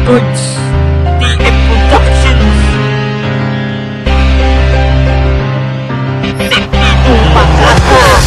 Records, TF Productions. Makata.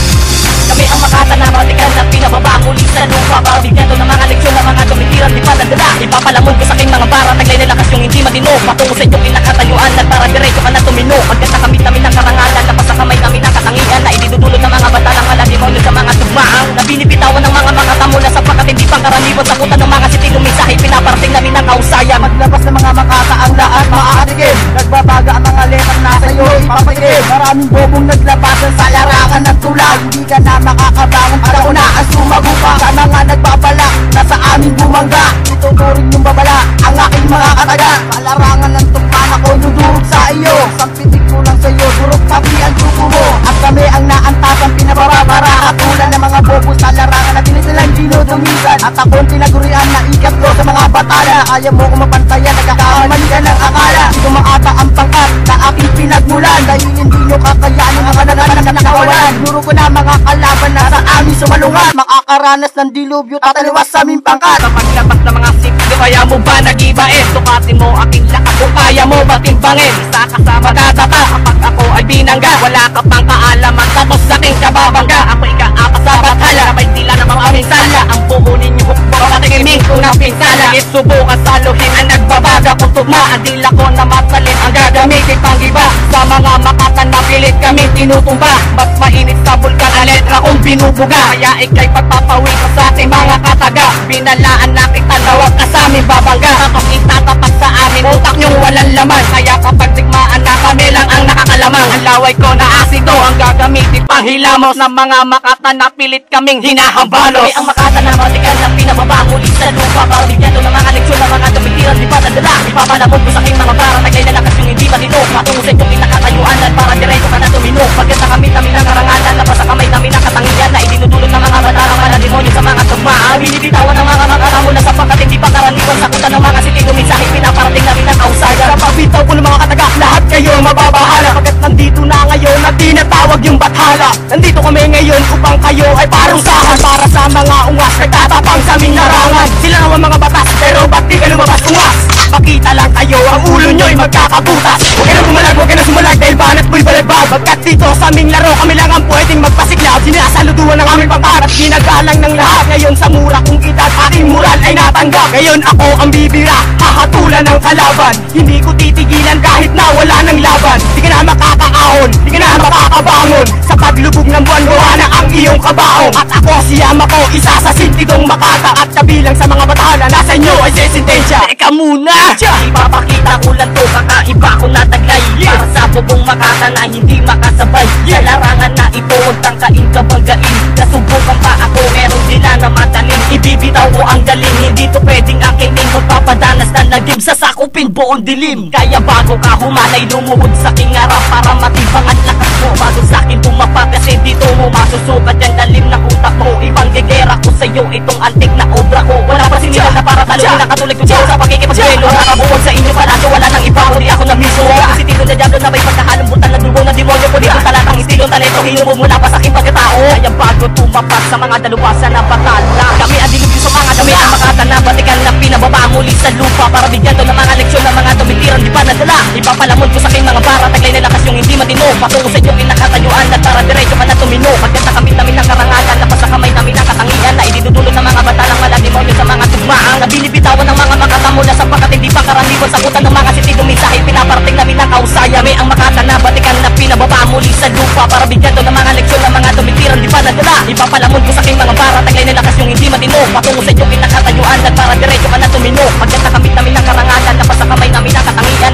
Kami ang Makata na matikan na pinababa muli sa lupa para bigyan to ng mga leksyon ng mga tumitiran di pa nadala. Ipapalamon ko sa aking mga bara, taglay na lakas yung hindi matino. Patungo sa inyong kinakatayuan at para diretso ka na tumino. Pagkat nakamit namin ang karangalan, lapas sa kamay namin ang katangian na ididudulot ng mga bata ng malademonyo sa mga tugmaang na binibitawan ng mga Makata mula sa pagkat hindi pang karaniwan sa kutan ng mga sitilong mensahe. Pinaparating namin ang kausayan. Maglabas ng mga Makata ang lahat maaatigin. Nagbabaga ang mga letang nasa iyo ipapaigin. Maraming bobong naglabasan sa larangan ng tulad. Hindi ka na makakabangon at ako na ang sumagupa. Sa mga nagbabalak na sa amin bumangga, ituturing yung babala ang aking mga kataga. Palarangan ng tukman ako dudurog sa iyo. Sampitik ko lang sa iyo, durog kami ang grupo mo. At kami ang naantasan pinababara. Katulad ng mga bobo sa larangan na tinitilang dinudumigan. At ako'ng tinagurian na ikat ko sa mga batala. Kaya mo kung mapantayan, nagkakamali ka ng akala. Ito Makata ang pangkat na aking pinagmulan. Dahil hindi nyo kakayanin ang kanaganan na nakawalan. Duro ko na mga kalaban na sa amin sumalungan. Makakaranas ng dilubyo at taliwas sa aming pangkat. Kapag labas ng mga siplo, kaya mo ba nag-ibain? Sukatin mo aking lakas kung kaya mo ba timbangin? Isa kasama tatata kapag ako ay binangga. Wala ka pang kaalaman tapos sa aking kababangga. Ako ika-apat sa batala, may tila ng mga pinsala. Ang pumunin niyo hukbo, patingiming ko ng pinsala. Isubukan saluhin ang nagbabaga kung tugmaan. Dila ko na matalin ang gagamitin pang iba. Sa mga Makata na pilit kami tinutumba. Mas mainit sa bulkan ang letra kong binubuga. Kaya ikay pagpapawi ko sa ating mga kataga. Binalaan na kita nawag ka sa aming babangga. Kapag itatapat sa amin, utak nyong walang laman. Kaya kapag tigmaan na kami lang ang nakakalamang. Ang laway ko na asido ang gagamitin pang hilamos ng mga Makata na pilit kaming hinahambalos. Kami ang Makata na matikan na pinababa muli sa lupa para bigyan to ng mga leksyon ng mga tumitiran di pa nadala. Ipapalamon ko sa aking mga bara, taglay na lakas yung hindi matino. Patungo sa inyong kinakatayuan at para diretso ka na tumino. Pagkat nakamit namin ang karangalan, labas sa kamay namin ang katangian na idinudulot ng mga bata ng malademonyo sa mga tugmaan. Binibitawan ng mga Makata mula sa pagkat hindi pa karaniwan sa kutan ng mga sitilong mensahe. Pinaparating namin ang kausayan. Kapag bitaw ko ng mga kataga, lahat kayo mababahala. Pagkat nandito na ngayon na tinatawag yung bathala. Nandito kami ngayon upang kayo ay parusahan. Para sa mga ungas, nagtatapang sa aming larangan. Sila naman mga batas, pero ba't di ka lumabas ungas? Pakita lang kayo, ang ulo nyo'y magkakabutas. Huwag ka na bumalag, huwag ka na sumulag, dahil banat mo'y balagbag. Pagkat dito sa aming laro, kami lang ang pwedeng magpasiklaw. Sinasaluduan ng aming pangkat at ginagalang ng lahat. Ngayon sa mura kong edad, aking moral ay natanggap. Ngayon ako ang bibira, hahatulan ng kalaban. Hindi ko titigilan kahit na wala ng laban. Di ka na makakaahon, di ka na makakabangon. Sa paglubog ng buwan, gawa na ang iyong kabaong. At ako si Yamako, isa sa sintigong Makata. At kabilang sa mga batala, nasa inyo ay sesentensya. Teka muna! Ipapakita ko lang to, kakaiba ko na taglay. Para sa bubong Makata na hindi makasabay. Sa larangan na ito, huwag tangkain kabanggain. Nasubukan pa ako, meron sila na matalim. Ibibitaw ko ang galing, hindi to pwedeng akinin. Magpapadanas na lagim sa sakupin buong dilim. Kaya bago ka humanay, lumuhod sa aking harap para matibang ang lakas mo. Bago sa akin tumapa kasi dito mo masusukat yung lalim ng utak mo. Ibang gegera ko sa'yo, itong antik na obra ko. Wala pa sinilang na para talunin na katulad ko sa pagkikipagduelo. Nakabuwag sa inyo palasyo, wala nang iba kundi ako na mismo. Kasi tito na diablo na may pagkahalong butan na dugo na demonyo ko dito. Talatang estilong talento, hinumog mula pa sa aking pagkatao. Kaya bago tumapas sa mga dalubasan na batala, kami ang dilubyo sa mga dami ang Makata na batikan na pinababa muli sa lupa para bigyan to ng mga leksyon ng mga tumitiran di pa nadala. Ipapalamon ko sa aking mga bara, taglay na lakas yung hindi matino. Patungo sa inyong kinakatayuan at para diretso ka na tumino. Pagkat nakamit namin ang karangalan, lapas sa kamay namin ang katangian na ididudulot ng mga bata ng malademonyo sa mga tugmaang na binibitawan ng mga Makata mula sa pagkat hindi pa karaniwan sa kutan ng mga sitilong mensahe. Pinaparating namin ang kausayan. May ang Makata na batikan na pinababa muli sa lupa para bigyan to ng mga leksyon ng mga tumitiran di pa nadala. Ipapalamon ko sa aking mga bara, taglay na lakas yung hindi matino. Patungo sa inyong kinakatayuan at para diretso ka na tumino. Pagkat nakamit namin ang karangalan, lapas sa kamay namin ang katangian